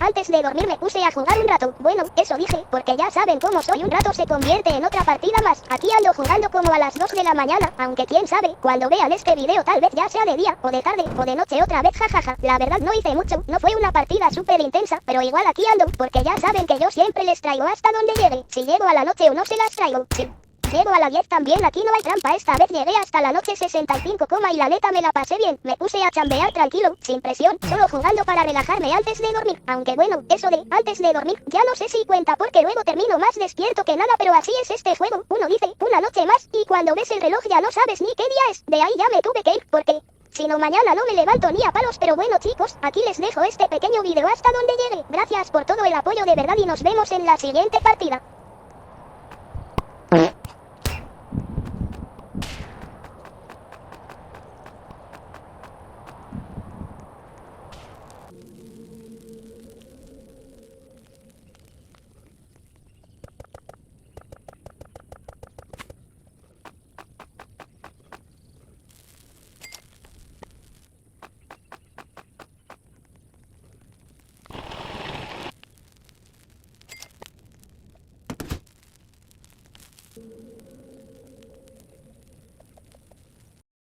Antes de dormir me puse a jugar un rato. Bueno, eso dije, porque ya saben cómo soy. Un rato se convierte en otra partida más. Aquí ando jugando como a las 2 de la mañana, aunque quién sabe, cuando vean este video tal vez ya sea de día, o de tarde, o de noche otra vez, jajaja. La verdad no hice mucho, no fue una partida súper intensa, pero igual aquí ando, porque ya saben que yo siempre les traigo hasta donde llegue. Si llego a la noche o no se las traigo, sí. Llego a la 10 también, aquí no hay trampa, esta vez llegué hasta la noche 65, y la neta me la pasé bien, me puse a chambear tranquilo, sin presión, solo jugando para relajarme antes de dormir, aunque bueno, eso de antes de dormir, ya no sé si cuenta porque luego termino más despierto que nada, pero así es este juego, uno dice, una noche más, y cuando ves el reloj ya no sabes ni qué día es, de ahí ya me tuve que ir, porque si no mañana no me levanto ni a palos, pero bueno chicos, aquí les dejo este pequeño video hasta donde llegue, gracias por todo el apoyo de verdad y nos vemos en la siguiente partida.